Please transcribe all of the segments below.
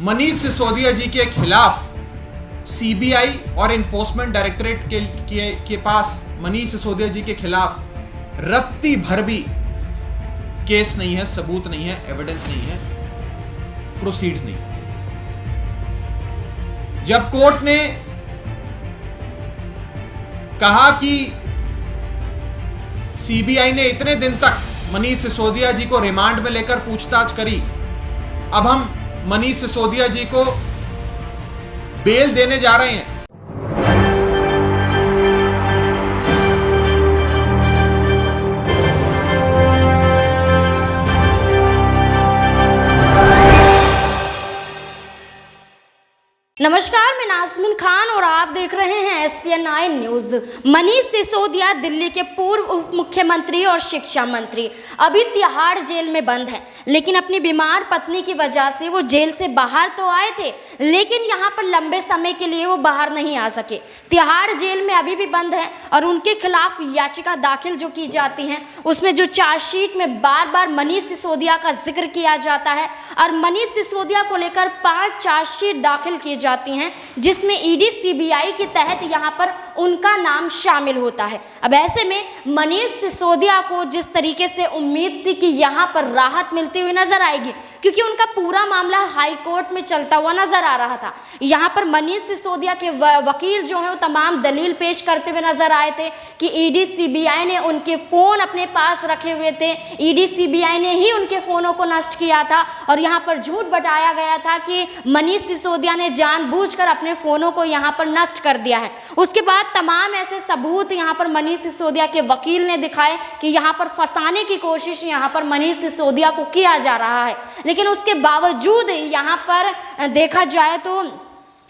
मनीष सिसोदिया जी के खिलाफ सीबीआई और इन्फोर्समेंट डायरेक्टरेट के पास मनीष सिसोदिया जी के खिलाफ रत्ती भर भी केस नहीं है, सबूत नहीं है, एविडेंस नहीं है, प्रोसीड्स नहीं। जब कोर्ट ने कहा कि सीबीआई ने इतने दिन तक मनीष सिसोदिया जी को रिमांड में लेकर पूछताछ करी, अब हम मनीष सिसोदिया जी को बेल देने जा रहे हैं। नमस्कार, मैं नाज़मीन खान और आप देख रहे हैं SPN 9 न्यूज़। मनीष सिसोदिया दिल्ली के पूर्व उप मुख्यमंत्री और शिक्षा मंत्री अभी तिहाड़ जेल में बंद हैं, लेकिन अपनी बीमार पत्नी की वजह से वो जेल से बाहर तो आए थे, लेकिन यहाँ पर लंबे समय के लिए वो बाहर नहीं आ सके। तिहाड़ जेल में अभी भी बंद है और उनके खिलाफ याचिका दाखिल जो की जाती हैं उसमें जो चार्जशीट में बार बार मनीष सिसोदिया का जिक्र किया जाता है और मनीष सिसोदिया को लेकर 5 चार्जशीट दाखिल की जाती हैं, जिसमें ईडी सीबीआई के तहत यहाँ पर उनका नाम शामिल होता है। अब ऐसे में मनीष सिसोदिया को जिस तरीके से उम्मीद थी कि यहाँ पर राहत मिलती हुई नजर आएगी, क्योंकि उनका पूरा मामला हाई कोर्ट में चलता हुआ नजर आ रहा था। यहाँ पर मनीष सिसोदिया के वकील जो है वो तमाम दलील पेश करते हुए नजर आए थे कि ईडी सीबीआई ने उनके फ़ोन अपने पास रखे हुए थे, ईडी सीबीआई ने ही उनके फ़ोनों को नष्ट किया था और यहाँ पर झूठ बताया गया था कि मनीष सिसोदिया ने जानबूझकर अपने फ़ोनों को यहाँ पर नष्ट कर दिया है। उसके बाद तमाम ऐसे सबूत यहाँ पर मनीष सिसोदिया के वकील ने दिखाए कि यहाँ पर फंसाने की कोशिश यहाँ पर मनीष सिसोदिया को किया जा रहा है। लेकिन उसके बावजूद यहाँ पर देखा जाए तो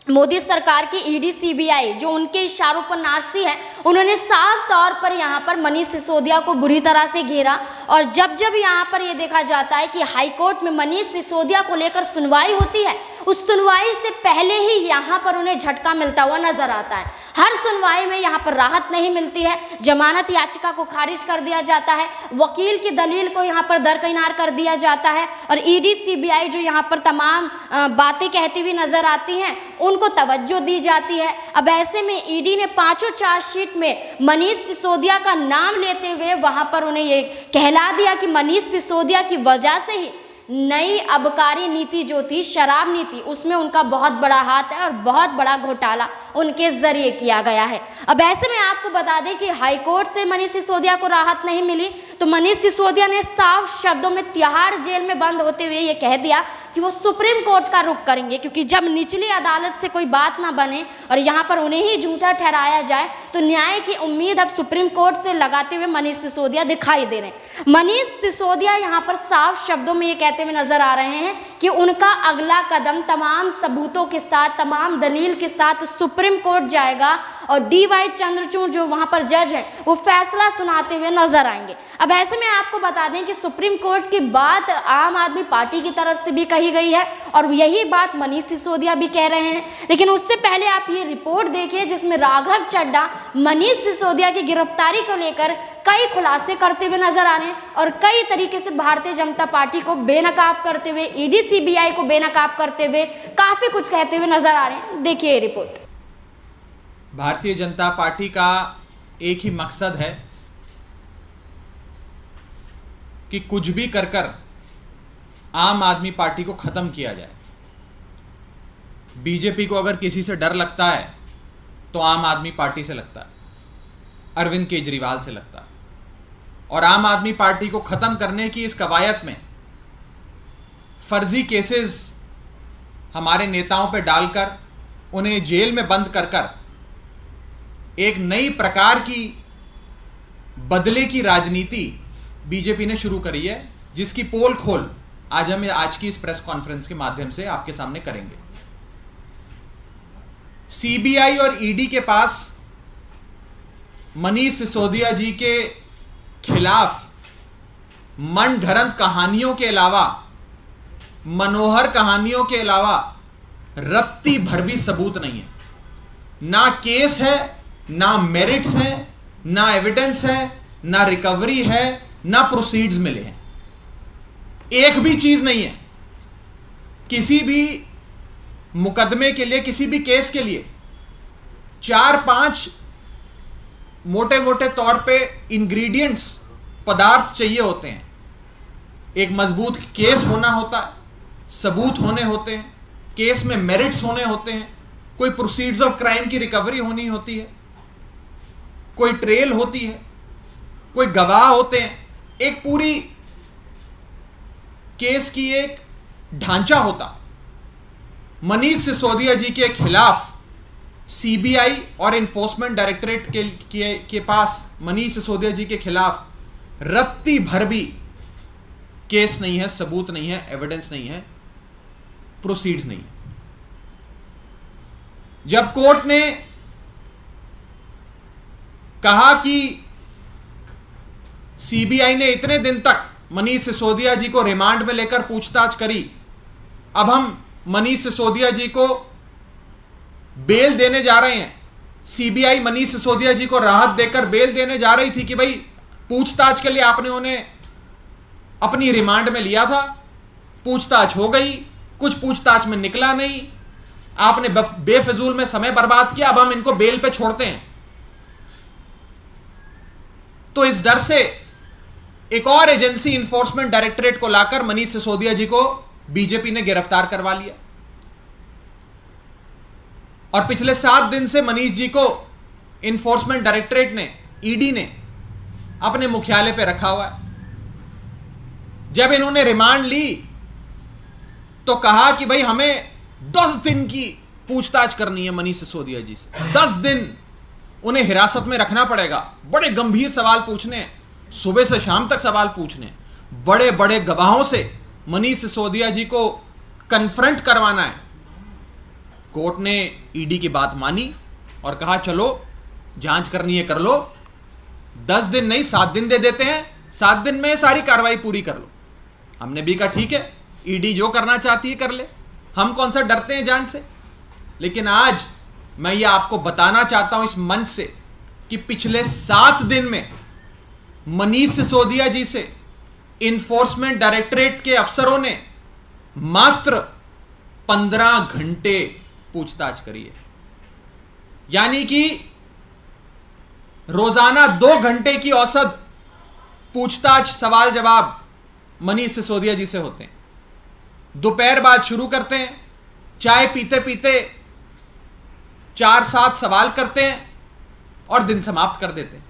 मोदी सरकार की ईडी सीबीआई जो उनके इशारों पर नाचती है, उन्होंने साफ तौर पर यहाँ पर मनीष सिसोदिया को बुरी तरह से घेरा। और जब जब यहाँ पर ये देखा जाता है कि हाई कोर्ट में मनीष सिसोदिया को लेकर सुनवाई होती है, उस सुनवाई से पहले ही यहाँ पर उन्हें झटका मिलता हुआ नजर आता है। हर सुनवाई में यहाँ पर राहत नहीं मिलती है, जमानत याचिका को खारिज कर दिया जाता है, वकील की दलील को यहाँ पर दरकिनार कर दिया जाता है और ईडी सीबीआई जो यहाँ पर तमाम बातें कहती हुई नजर आती हैं उनको तवज्जो दी जाती है। अब ऐसे में ईडी ने 5 चार्जशीट में मनीष सिसोदिया का नाम लेते हुए वहाँ पर उन्हें ये कहला दिया कि मनीष सिसोदिया की वजह से ही नई आबकारी नीति जो थी, शराब नीति, उसमें उनका बहुत बड़ा हाथ है और बहुत बड़ा घोटाला उनके जरिए किया गया है। अब ऐसे में आपको बता दें कि हाई कोर्ट से मनीष सिसोदिया को राहत नहीं मिली तो मनीष सिसोदिया ने साफ शब्दों में तिहाड़ जेल में बंद होते हुए ये कह दिया कि वो सुप्रीम कोर्ट का रुख करेंगे, क्योंकि जब निचली अदालत से कोई बात ना बने और यहाँ पर उन्हें ही झूठा ठहराया जाए तो न्याय की उम्मीद अब सुप्रीम कोर्ट से लगाते हुए मनीष सिसोदिया दिखाई दे रहे हैं। मनीष सिसोदिया यहाँ पर साफ शब्दों में ये कहते हुए नजर आ रहे हैं कि उनका अगला कदम तमाम सबूतों के साथ, तमाम दलील के साथ सुप्रीम कोर्ट जाएगा और DY चंद्रचूड़ जो वहाँ पर जज हैं वो फैसला सुनाते हुए नजर आएंगे। अब ऐसे में आपको बता दें कि सुप्रीम कोर्ट की बात आम आदमी पार्टी की तरफ से भी कही गई है और यही बात मनीष सिसोदिया भी कह रहे हैं। लेकिन उससे पहले आप ये रिपोर्ट देखिए जिसमें राघव चड्ढा मनीष सिसोदिया की गिरफ्तारी को लेकर कई खुलासे करते हुए नजर आ रहे हैं और कई तरीके से भारतीय जनता पार्टी को बेनकाब करते हुए, ईडी सीबीआई को बेनकाब करते हुए काफी कुछ कहते हुए नजर आ रहे हैं। देखिए ये रिपोर्ट। भारतीय जनता पार्टी का एक ही मकसद है कि कुछ भी कर कर आम आदमी पार्टी को खत्म किया जाए। बीजेपी को अगर किसी से डर लगता है तो आम आदमी पार्टी से लगता है, अरविंद केजरीवाल से लगता है। और आम आदमी पार्टी को खत्म करने की इस कवायद में फर्जी केसेस हमारे नेताओं पर डालकर उन्हें जेल में बंद कर कर एक नई प्रकार की बदले की राजनीति बीजेपी ने शुरू करी है, जिसकी पोल खोल आज हम आज की इस प्रेस कॉन्फ्रेंस के माध्यम से आपके सामने करेंगे। सीबीआई और ईडी के पास मनीष सिसोदिया जी के खिलाफ मनगढ़ंत कहानियों के अलावा, मनोहर कहानियों के अलावा रत्ती भर भी सबूत नहीं है। ना केस है, ना मेरिट्स है, ना एविडेंस है, ना रिकवरी है, ना प्रोसीड्स मिले हैं। एक भी चीज नहीं है। किसी भी मुकदमे के लिए, किसी भी केस के लिए 4-5 मोटे मोटे तौर पे इंग्रेडिएंट्स, पदार्थ चाहिए होते हैं। एक मजबूत केस होना होता है, सबूत होने होते हैं, केस में मेरिट्स होने होते हैं, कोई प्रोसीड्स ऑफ क्राइम की रिकवरी होनी होती है, कोई ट्रेल होती है, कोई गवाह होते हैं, एक पूरी केस की एक ढांचा होता। मनीष सिसोदिया जी के खिलाफ सीबीआई और इन्फोर्समेंट डायरेक्टरेट के पास मनीष सिसोदिया जी के खिलाफ रत्ती भर भी केस नहीं है, सबूत नहीं है, एविडेंस नहीं है, प्रोसीड्स नहीं है। जब कोर्ट ने कहा कि सीबीआई ने इतने दिन तक मनीष सिसोदिया जी को रिमांड में लेकर पूछताछ करी, अब हम मनीष सिसोदिया जी को बेल देने जा रहे हैं। सीबीआई मनीष सिसोदिया जी को राहत देकर बेल देने जा रही थी कि भाई पूछताछ के लिए आपने उन्हें अपनी रिमांड में लिया था, पूछताछ हो गई, कुछ पूछताछ में निकला नहीं, आपने बेफिजूल में समय बर्बाद किया, अब हम इनको बेल पे छोड़ते हैं। तो इस डर से एक और एजेंसी इन्फोर्समेंट डायरेक्टरेट को लाकर मनीष सिसोदिया जी को बीजेपी ने गिरफ्तार करवा लिया और पिछले 7 दिन से मनीष जी को इन्फोर्समेंट डायरेक्टरेट ने, ईडी ने अपने मुख्यालय पे रखा हुआ है। जब इन्होंने रिमांड ली तो कहा कि भाई हमें 10 दिन की पूछताछ करनी है मनीष सिसोदिया जी से। 10 दिन उन्हें हिरासत में रखना पड़ेगा, बड़े गंभीर सवाल पूछने, सुबह से शाम तक सवाल पूछने, बड़े बड़े गवाहों से मनीष सिसोदिया जी को कन्फ्रंट करवाना है। कोर्ट ने ईडी की बात मानी और कहा चलो जांच करनी है कर लो, 10 दिन नहीं 7 दिन दे देते हैं, 7 दिन में सारी कार्रवाई पूरी कर लो। हमने भी कहा ठीक है, ईडी जो करना चाहती है कर ले, हम कौन सा डरते हैं जान से। लेकिन आज मैं ये आपको बताना चाहता हूं इस मंच से कि पिछले 7 दिन में मनीष सिसोदिया जी से इन्फोर्समेंट डायरेक्टरेट के अफसरों ने मात्र 15 घंटे पूछताछ करी है। यानी कि रोजाना 2 घंटे की औसत पूछताछ, सवाल जवाब मनीष सिसोदिया जी से होते हैं। दोपहर बाद शुरू करते हैं, चाय पीते पीते 4-7 सवाल करते हैं और दिन समाप्त कर देते हैं।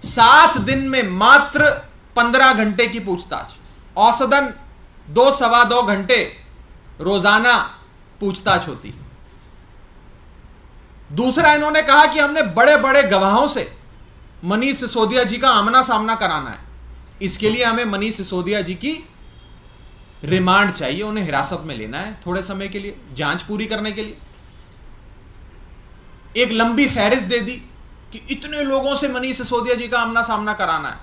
7 दिन में मात्र 15 घंटे की पूछताछ, औसतन 2-2.25 घंटे रोजाना पूछताछ होती। दूसरा, इन्होंने कहा कि हमने बड़े बड़े गवाहों से मनीष सिसोदिया जी का आमना सामना कराना है, इसके लिए हमें मनीष सिसोदिया जी की रिमांड चाहिए, उन्हें हिरासत में लेना है थोड़े समय के लिए, जांच पूरी करने के लिए। एक लंबी फहरिस्त दे दी कि इतने लोगों से मनीष सिसोदिया जी का आमना सामना कराना है,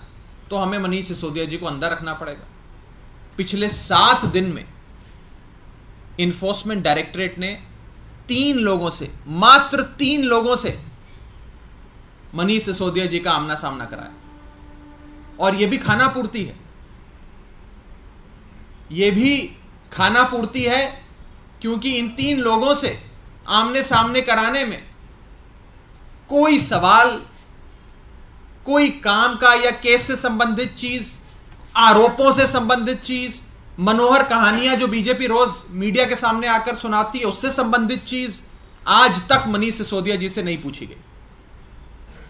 तो हमें मनीष सिसोदिया जी को अंदर रखना पड़ेगा। पिछले 7 दिन में इन्फोर्समेंट डायरेक्टरेट ने 3 लोगों से, मात्र 3 लोगों से मनीष सिसोदिया जी का आमना सामना कराया। और यह भी खाना पूर्ति है, यह भी खाना पूर्ति है, क्योंकि इन 3 लोगों से आमने सामने कराने में कोई सवाल, कोई काम का या केस से संबंधित चीज, आरोपों से संबंधित चीज, मनोहर कहानियां जो बीजेपी रोज मीडिया के सामने आकर सुनाती है उससे संबंधित चीज आज तक मनीष सिसोदिया जी से नहीं पूछी गई।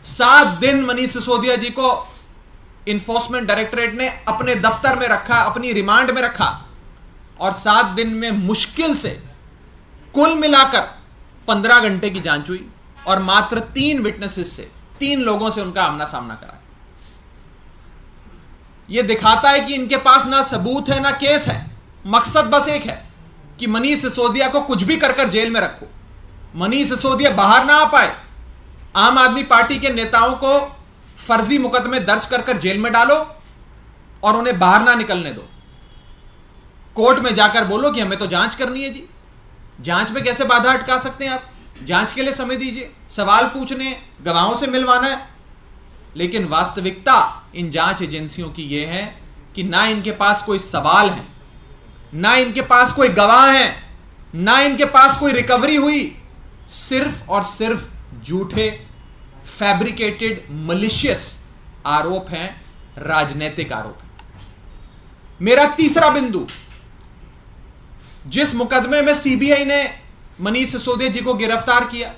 7 दिन मनीष सिसोदिया जी को इन्फोर्समेंट डायरेक्टरेट ने अपने दफ्तर में रखा, अपनी रिमांड में रखा, और 7 दिन में मुश्किल से कुल मिलाकर 15 घंटे की जांच हुई और मात्र 3 विटनेसेस से, 3 लोगों से उनका आमना सामना करा। यह दिखाता है कि इनके पास ना सबूत है ना केस है, मकसद बस एक है कि मनीष सिसोदिया को कुछ भी कर जेल में रखो, मनीष सिसोदिया बाहर ना आ पाए, आम आदमी पार्टी के नेताओं को फर्जी मुकदमे दर्ज कर जेल में डालो और उन्हें बाहर ना निकलने दो। कोर्ट में जाकर बोलो कि हमें तो जांच करनी है जी, जांच में कैसे बाधा अटका सकते हैं आप, जांच के लिए समय दीजिए, सवाल पूछने, गवाहों से मिलवाना है। लेकिन वास्तविकता इन जांच एजेंसियों की यह है कि ना इनके पास कोई सवाल है, ना इनके पास कोई गवाह है, ना इनके पास कोई रिकवरी हुई, सिर्फ और सिर्फ झूठे, फैब्रिकेटेड, मलिशियस आरोप हैं, राजनीतिक आरोप हैं। मेरा तीसरा बिंदु, जिस मुकदमे में सीबीआई ने मनीष सिसोदिया जी को गिरफ्तार किया,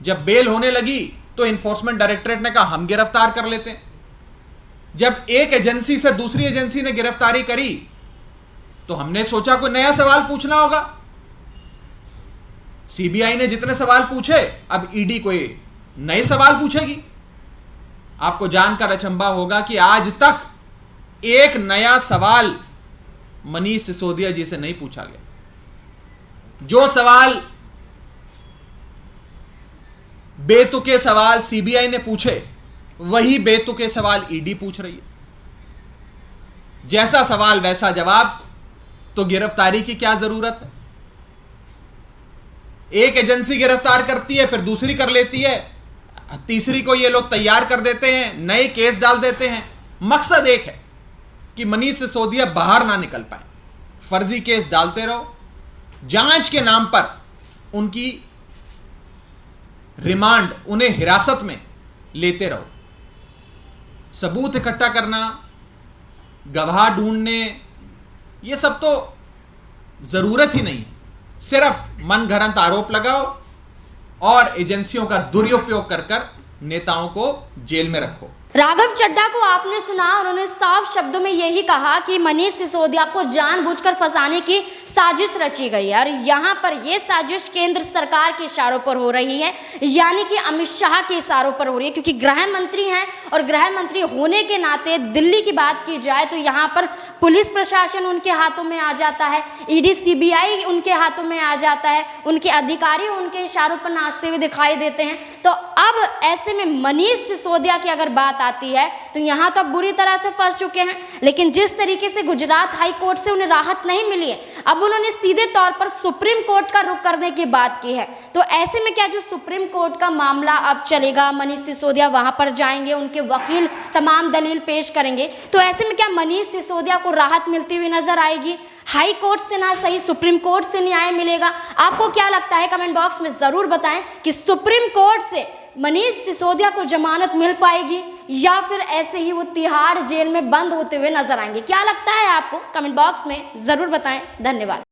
जब बेल होने लगी तो एनफोर्समेंट डायरेक्टरेट ने कहा हम गिरफ्तार कर लेते हैं। जब एक एजेंसी से दूसरी एजेंसी ने गिरफ्तारी करी तो हमने सोचा कोई नया सवाल पूछना होगा। सीबीआई ने जितने सवाल पूछे, अब ईडी कोई नए सवाल पूछेगी। आपको जानकर अचंभा होगा कि आज तक एक नया सवाल मनीष सिसोदिया जी से नहीं पूछा गया। जो सवाल बेतुके सवाल सीबीआई ने पूछे, वही बेतुके सवाल ईडी पूछ रही है। जैसा सवाल वैसा जवाब, तो गिरफ्तारी की क्या जरूरत है? एक एजेंसी गिरफ्तार करती है, फिर दूसरी कर लेती है, तीसरी को ये लोग तैयार कर देते हैं, नए केस डाल देते हैं। मकसद एक है कि मनीष सिसोदिया बाहर ना निकल पाए। फर्जी केस डालते रहो, जांच के नाम पर उनकी रिमांड, उन्हें हिरासत में लेते रहो। सबूत इकट्ठा करना, गवाह ढूंढने, ये सब तो जरूरत ही नहीं है। सिर्फ मनगढ़ंत आरोप लगाओ और एजेंसियों का दुरुपयोग कर नेताओं को जेल में रखो। राघव चड्ढा को आपने सुना, उन्होंने साफ शब्दों में यही कहा कि मनीष सिसोदिया को जानबूझकर फंसाने की साजिश रची गई है और यहाँ पर यह साजिश केंद्र सरकार के इशारों पर हो रही है, यानी कि अमित शाह के इशारों पर हो रही है, क्योंकि गृह मंत्री हैं और गृह मंत्री होने के नाते दिल्ली की बात की जाए तो यहाँ पर पुलिस प्रशासन उनके हाथों में आ जाता है, ईडी सीबीआई उनके हाथों में आ जाता है, उनके अधिकारी उनके इशारों पर नाचते हुए दिखाई देते हैं। तो अब ऐसे में मनीष सिसोदिया की अगर बात आती है तो यहाँ तो अब बुरी तरह से फंस चुके हैं। लेकिन जिस तरीके से गुजरात हाई कोर्ट से उन्हें राहत नहीं मिली है, अब उन्होंने सीधे तौर पर सुप्रीम कोर्ट का रुख करने की बात की है। तो ऐसे में क्या जो सुप्रीम कोर्ट का मामला अब चलेगा, मनीष सिसोदिया वहां पर जाएंगे, उनके वकील तमाम दलील पेश करेंगे, तो ऐसे में क्या मनीष सिसोदिया को राहत मिलती हुई नजर आएगी? हाई कोर्ट से ना सही सुप्रीम कोर्ट से न्याय मिलेगा? आपको क्या लगता है? कमेंट बॉक्स में जरूर बताएं कि सुप्रीम कोर्ट से मनीष सिसोदिया को जमानत मिल पाएगी या फिर ऐसे ही वो तिहाड़ जेल में बंद होते हुए नजर आएंगे। क्या लगता है आपको? कमेंट बॉक्स में जरूर बताएं। धन्यवाद।